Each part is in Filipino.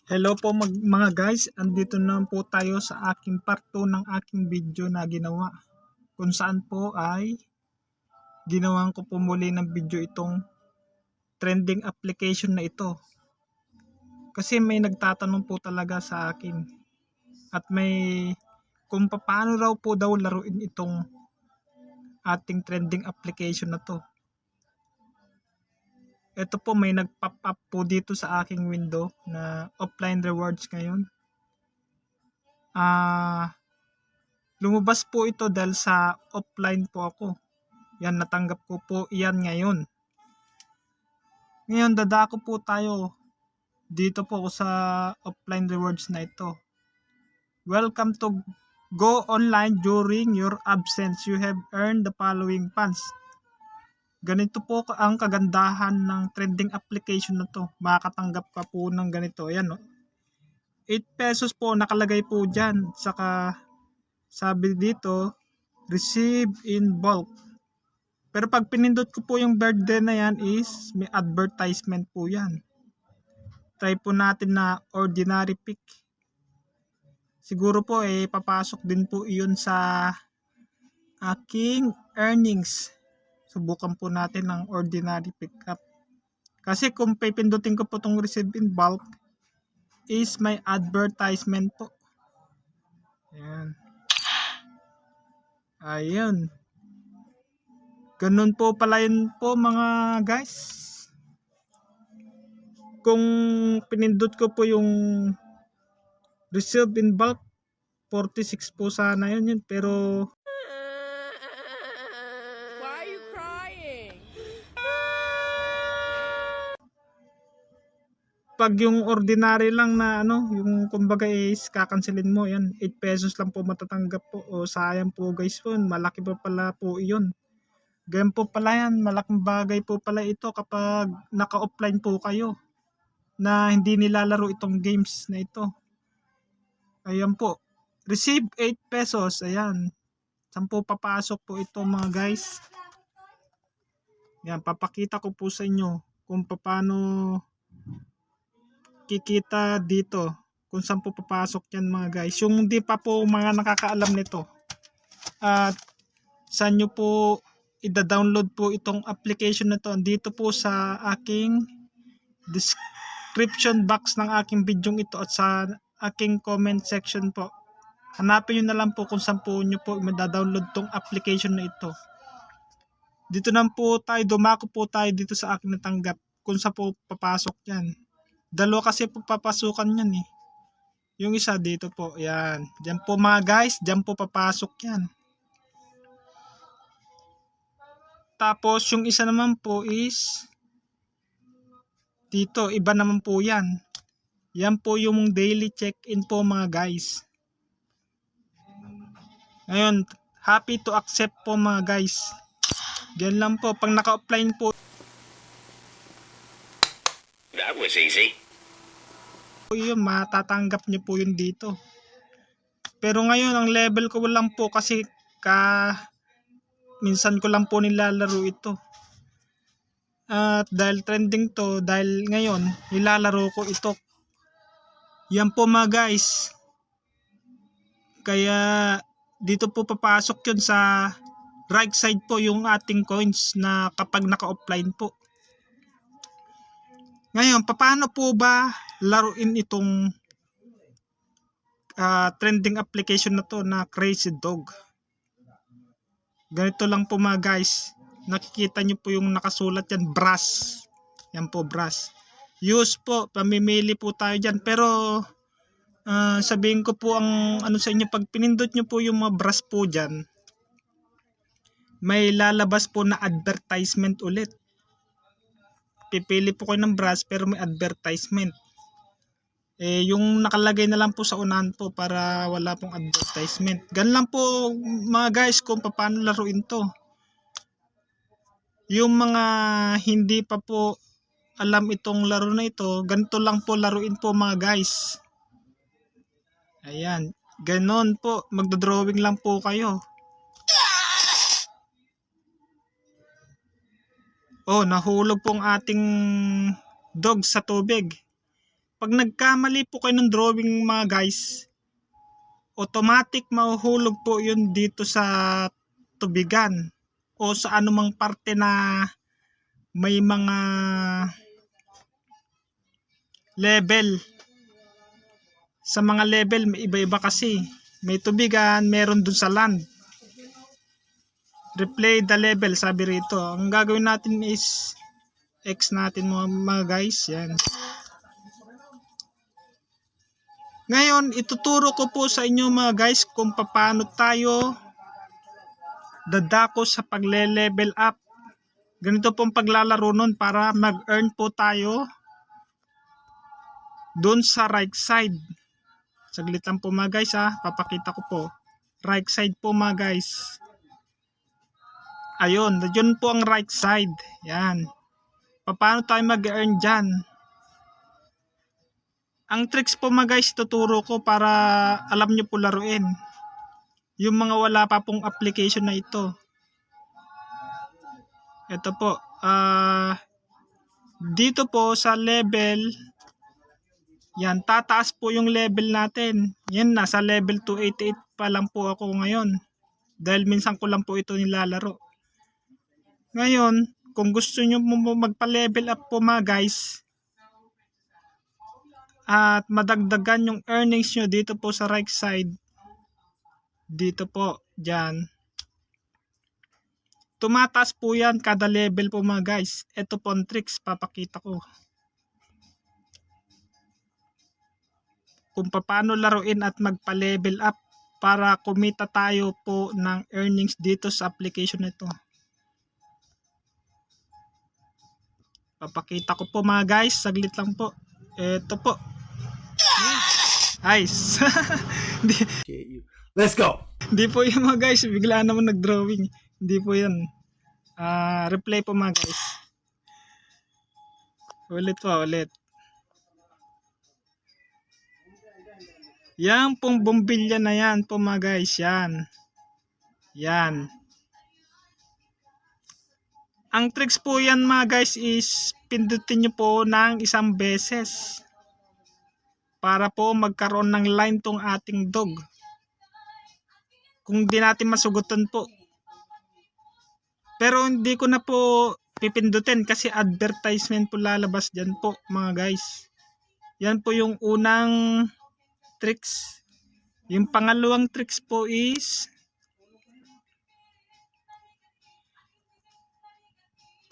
Hello po mga guys, andito na po tayo sa aking part 2 ng aking video na ginawa. Kung saan po ay ginawan ko po muli ng video itong trending application na ito. Kasi may nagtatanong po talaga sa akin at may kung paano raw po daw laruin itong ating trending application na to. Ito po may nag-pop up po dito sa aking window na offline rewards ngayon. Lumabas po ito dahil sa offline po ako. Yan, natanggap ko po iyan ngayon. Ngayon, dadako po tayo dito po sa offline rewards na ito. Welcome to go online during your absence. You have earned the following funds. Ganito po ang kagandahan ng trending application na to. Makakatanggap ka po ng ganito. Ayan, no? 8 pesos po nakalagay po dyan. Saka sabi dito, receive in bulk. Pero pag pinindot ko po yung birthday na yan is may advertisement po yan. Try po natin na ordinary pick. Siguro po papasok din po iyon sa aking earnings. Subukan po natin ng ordinary pickup. Kasi kung pipindutin ko po itong receive in bulk is may advertisement po. Ayan. Ayun. Ganun po pala yun po mga guys. Kung pinindot ko po yung receive in bulk, 46 po sana yun. Pero Why are you crying? pag yung ordinary lang na yung kumbaga is kakancelin mo, yan 8 pesos lang po matatanggap po. O sayang po guys po, malaki po pala po iyon. Ganyan po pala yan, malaking bagay po pala ito kapag naka-offline po kayo na hindi nilalaro itong games na ito. Ayan po, receive 8 pesos, ayan. Saan po papasok po ito mga guys? Yan, papakita ko po sa inyo kung paano kikita dito. Kung saan po papasok yan mga guys. Yung hindi pa po mga nakakaalam nito. At saan nyo po i-download po itong application na to. Dito po sa aking description box ng aking video ito at sa aking comment section po. Hanapin nyo na lang po kung saan po nyo po madadownload tong application na ito. Dito na po tayo, dumako po tayo dito sa aking natanggap kung saan po papasok yan. Dalawa kasi po papasukan yan eh. Yung isa dito po, yan. Diyan po mga guys, diyan po papasok yan. Tapos yung isa naman po is dito, iba naman po yan. Yan po yung daily check-in po mga guys. Ngayon, happy to accept po mga guys. Diyan lang po, pag naka-offline po. That was easy. Yun, matatanggap nyo po yun dito. Pero ngayon, ang level ko lang po kasi minsan ko lang po nilalaro ito. At dahil trending to, dahil ngayon, nilalaro ko ito. Yan po mga guys. Kaya dito po papasok yun sa right side po yung ating coins na kapag naka-offline po. Ngayon, paano po ba laruin itong trending application na to na Crazy Dog? Ganito lang po mga guys. Nakikita nyo po yung nakasulat yan, brass. Yan po, brass. Use po, pamimili po tayo dyan. Pero sabihin ko po ang ano sa inyo, pag pinindot nyo po yung mga brass po dyan, may lalabas po na advertisement ulit. Pipili po kayo ng brass pero may advertisement. Yung nakalagay na lang po sa unahan po para wala pong advertisement. Gan lang po mga guys kung paano laruin to. Yung mga hindi pa po alam itong laro na ito, ganito lang po laruin po mga guys. Ayan, ganon po, magdodrawing lang po kayo. Oh, nahulog pong ating dog sa tubig. Pag nagkamali po kayo ng drawing mga guys, automatic mahuhulog po yun dito sa tubigan o sa anumang parte na may mga level. Sa mga level may iba-iba kasi. May tubigan, meron dun sa land. Replay the level sabi rito. Ang gagawin natin is X natin mga guys. Yan. Ngayon, ituturo ko po sa inyo mga guys kung paano tayo dadako sa pagle-level up. Ganito pong paglalaro nun para mag-earn po tayo doon sa right side. Saglit lang po mga guys ha, papakita ko po. Right side po mga guys. Ayun, yun po ang right side. Yan. Paano tayo mag-earn dyan? Ang tricks po mga guys tuturo ko para alam nyo po laruin. Yung mga wala pa pong application na ito. Ito po. Dito po sa level. Yan, tataas po yung level natin. Yan, nasa level 288 pa lang po ako ngayon. Dahil minsan ko lang po ito nilalaro. Ngayon, kung gusto nyo magpa-level up po mga guys, at madagdagan yung earnings nyo dito po sa right side, dito po, dyan, tumataas po yan kada level po mga guys. Ito po ang tricks, papakita ko kung paano laruin at magpa-level up para kumita tayo po ng earnings dito sa application nito. Papakita ko po mga guys, saglit lang po. Ito po. Nice. Let's go. Hindi po yun mga guys, bigla naman nag-drawing. Hindi po yun. Replay po mga guys. Ulit po, ulit. Yan pong bombilya na yan po mga guys, yan. Yan. Ang tricks po yan mga guys is pindutin nyo po ng isang beses para po magkaroon ng line tong ating dog. Kung di natin masugutan po. Pero hindi ko na po pipindutin kasi advertisement po lalabas dyan po mga guys. Yan po yung unang tricks. Yung pangalawang tricks po is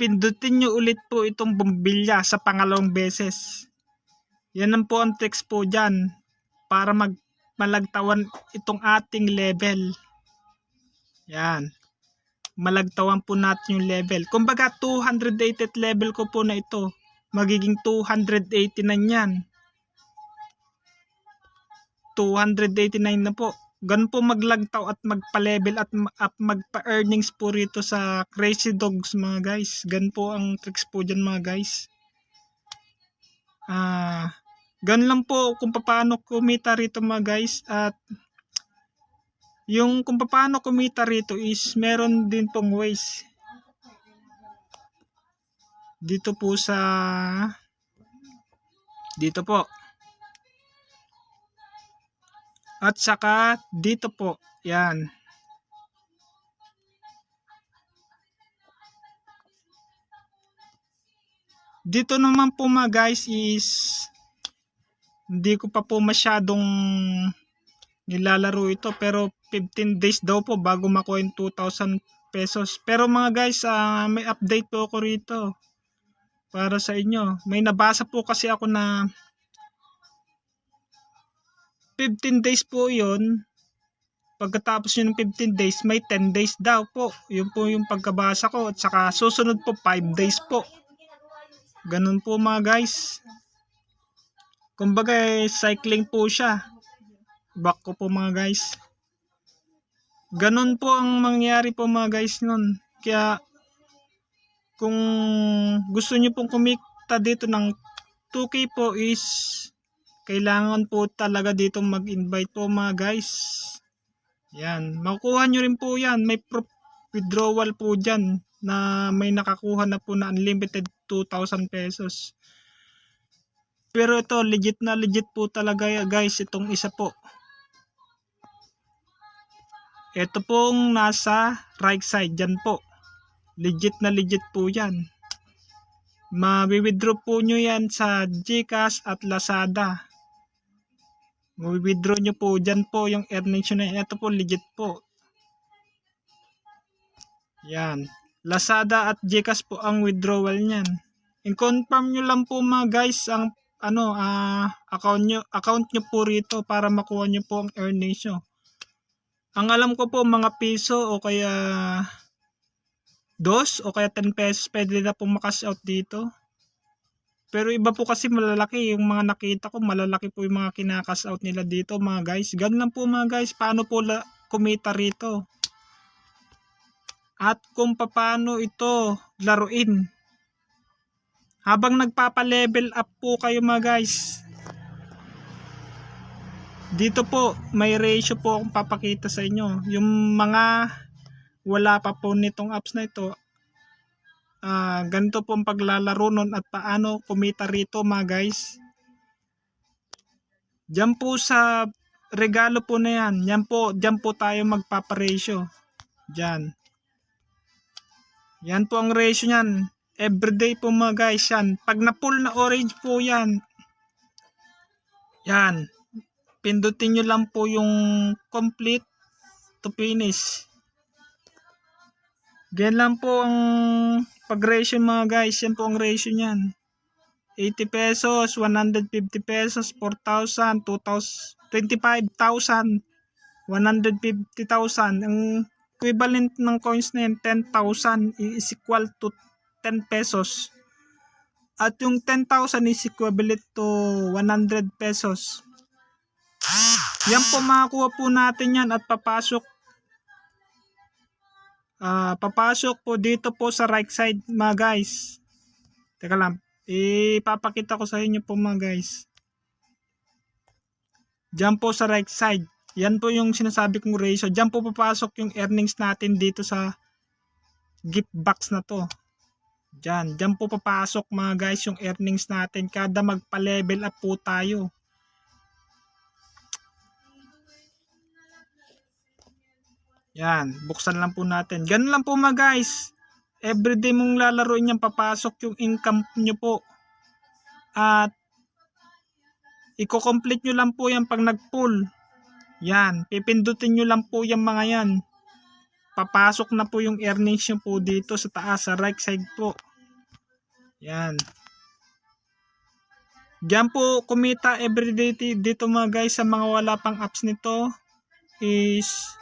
pindutin nyo ulit po itong bombilya sa pangalawang beses. Yan po ang tricks po dyan para malagtawan itong ating level. Yan. Malagtawan po natin yung level. Kumbaga 288 level ko po na ito. Magiging 289 yan. 289 na po. Ganun po maglagtaw at magpa-level at magpa-earnings po rito sa Crazy Dogs mga guys. Ganun po ang tricks po dyan mga guys. Ganun lang po kung paano kumita rito mga guys. At yung kung paano kumita rito is meron din pong ways. Dito po sa dito po. At saka dito po. Yan. Dito naman po mga guys is hindi ko pa po masyadong nilalaro ito pero 15 days daw po bago makuha yung 2,000 pesos. Pero mga guys, may update po ako rito para sa inyo. May nabasa po kasi ako na 15 days po yun. Pagkatapos yun ng 15 days, may 10 days daw po. Yun po yung pagkabasa ko. At saka susunod po 5 days po. Ganun po mga guys. Kumbaga cycling po siya. Back ko po mga guys. Ganun po ang mangyari po mga guys nun. Kaya kung gusto nyo pong kumita dito ng 2K po is kailangan po talaga dito mag-invite po mga guys. Yan. Makukuha nyo rin po yan. May withdrawal po dyan na may nakakuha na po na unlimited 2,000 pesos. Pero ito, legit na legit po talaga guys, itong isa po. Ito pong nasa right side, dyan po. Legit na legit po yan. Ma-withdraw po nyo yan sa GCash at Lazada. Ma-withdraw nyo po dyan po yung earnings nyo na yan. Ito po legit po. Yan. Lazada at GCash po ang withdrawal niyan. I-confirm nyo lang po mga guys ang account nyo po rito para makuha nyo po ang earnings nyo. Ang alam ko po mga piso o kaya 2 o kaya 10 pesos pwede na po makash out dito. Pero iba po kasi malalaki, yung mga nakita ko malalaki po yung mga kinakash out nila dito mga guys. Ganun lang po mga guys, paano po kumita rito. At kung paano ito laruin. Habang nagpapa-level up po kayo mga guys. Dito po may ratio po akong papakita sa inyo. Yung mga wala pa po nitong apps na ito. Ganito po ang paglalaro nun at paano kumita rito mga guys. Diyan po sa regalo po na yan. Diyan po tayo magpapa-ratio. Diyan. Yan po ang ratio niyan. Everyday po mga guys yan. Pag na-pull na orange po yan. Yan. Pindutin nyo lang po yung complete to finish. Ganyan lang po ang pag-ratio mga guys. Yan po ang ratio niyan. 80 pesos, 150 pesos, 4,000, 2,000, 25,000, 150,000. Ang equivalent ng coins na yan, 10,000 is equal to 10 pesos. At yung 10,000 is equivalent to 100 pesos. Yan po makakuha po natin yan at papasok. Papasok po dito po sa right side mga guys. Teka lang. Ipapakita ko sa inyo po mga guys. Diyan po sa right side. Yan po yung sinasabi kong ratio. Diyan po papasok yung earnings natin dito sa gift box na to. Diyan po papasok mga guys yung earnings natin kada magpa-level up po tayo. Yan, buksan lang po natin. Ganun lang po mga guys. Everyday mong lalaroin yan, papasok yung income nyo po. At i-complete nyo lang po yan pag nag-pull. Yan, pipindutin nyo lang po yung mga yan. Papasok na po yung earnings nyo po dito sa taas, sa right side po. Yan. Diyan po kumita everyday dito mga guys. Sa mga wala pang apps nito is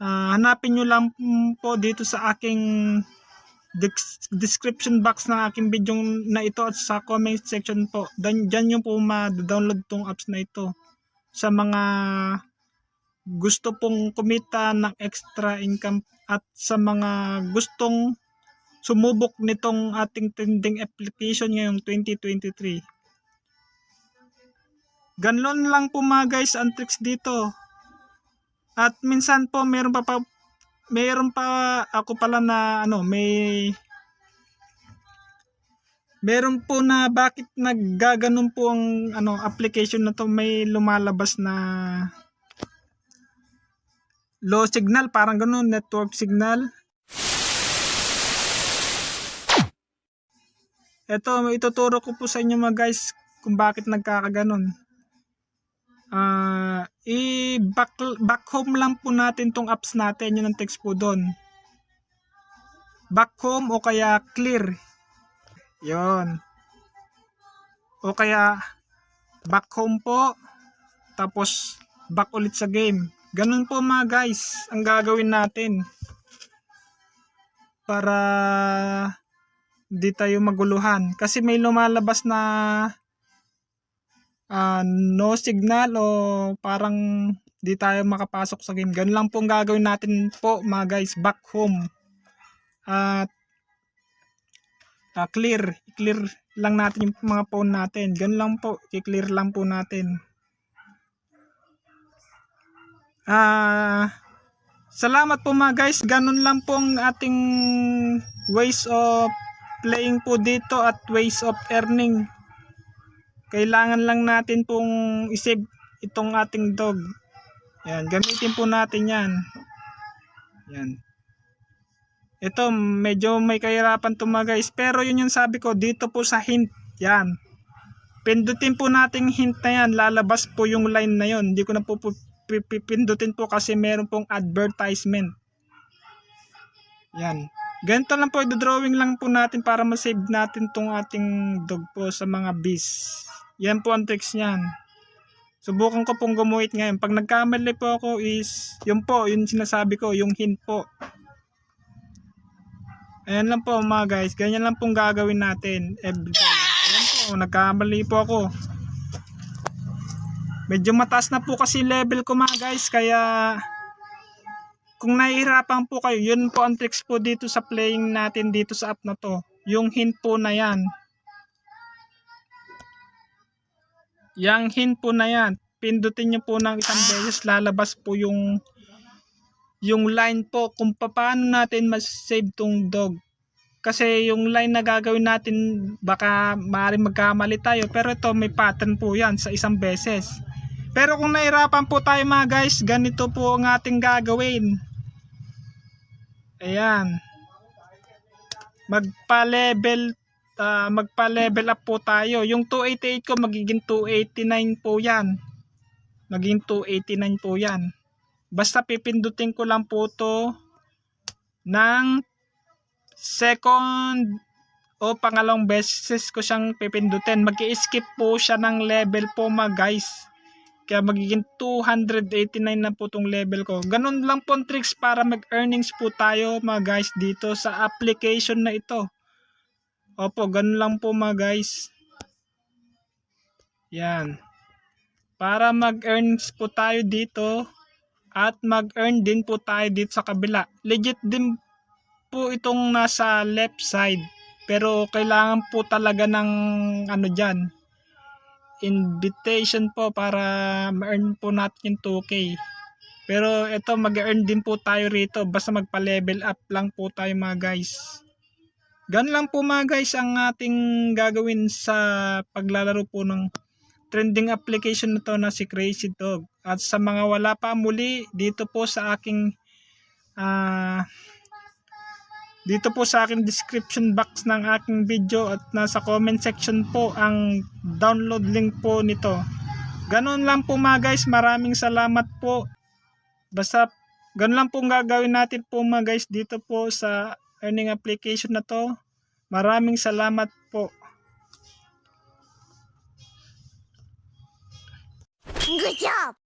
hanapin nyo lang po dito sa aking description box ng aking video na ito at sa comment section po. Diyan nyo po ma-download tong apps na ito. Sa mga gusto pong kumita ng extra income at sa mga gustong sumubok nitong ating trending application ngayong 2023. Ganun lang po mga guys ang tricks dito. At minsan po meron pa ako pala na meron po na bakit naggaganon po ang application na to, may lumalabas na low signal, parang ganun, network signal. Ito, ituturo ko po sa inyo mga guys kung bakit nagkakaganon. Back home lang po natin tong apps natin, yun ang text po doon. Back home o kaya clear. Yon. O kaya back home po, tapos back ulit sa game. Ganun po mga guys ang gagawin natin para di tayo maguluhan. Kasi may lumalabas na no signal o parang di tayo makapasok sa game. Ganun lang po ang gagawin natin po mga guys. Back home. At clear lang natin yung mga phone natin. Ganun lang po. I-clear lang po natin. Salamat po mga guys. Ganun lang po ang ating ways of playing po dito at ways of earning. kailangan lang natin pong isave itong ating dog. Yan, gamitin po natin yan. Yan. Ito, medyo may kahirapan to mga guys. Pero yun yung sabi ko, dito po sa hint. Yan. Pindutin po nating hint na yan. Lalabas po yung line na yun. Hindi ko na po pindutin po kasi meron pong advertisement. Yan. Ganito lang po, i-drawing lang po natin para ma-save natin tong ating dog po sa mga bees. Yan po ang tricks niyan. Subukan ko pong gumuhit ngayon. Pag nagkamali po ako is, yun po, yun sinasabi ko, yung hint po. Ayan lang po mga guys, ganyan lang pong gagawin natin everyday. Ayan po, nagkamali po ako. Medyo mataas na po kasi level ko mga guys, kaya kung nahihirapan po kayo, yun po ang tricks po dito sa playing natin dito sa app na to. Yung hint po na yan. Yang hint po na yan, pindutin nyo po ng isang beses, lalabas po yung line po kung paano natin mas-save tong dog. Kasi yung line na gagawin natin, baka maaaring magkamali tayo, pero ito may pattern po yan sa isang beses. Pero kung nahirapan po tayo mga guys, ganito po ang ating gagawin. Ayan. Magpa-level up po tayo. Yung 288 ko magiging 289 po yan. Magiging 289 po yan. Basta pipindutin ko lang po to ng second o pangalawang beses ko siyang pipindutin. Mag-i-skip po siya ng level po mga guys. Kaya magiging 289 na po tong level ko. Ganun lang po ang tricks para mag-earnings po tayo mga guys dito sa application na ito. Opo, ganun lang po mga guys. Yan. Para mag-earnings po tayo dito at mag-earn din po tayo dito sa kabila. Legit din po itong nasa left side. Pero kailangan po talaga ng ano dyan, invitation po para ma-earn po natin yung 2K. Pero ito mag-earn din po tayo rito. Basta magpa-level up lang po tayo mga guys. Gan lang po mga guys ang ating gagawin sa paglalaro po ng trending application na to na si Crazy Dog. At sa mga wala pa, muli dito po sa aking description box ng aking video at nasa comment section po ang download link po nito. Ganon lang po mga guys, maraming salamat po. Basta ganon lang po gagawin natin po mga guys dito po sa earning application na to. Maraming salamat po. Good job!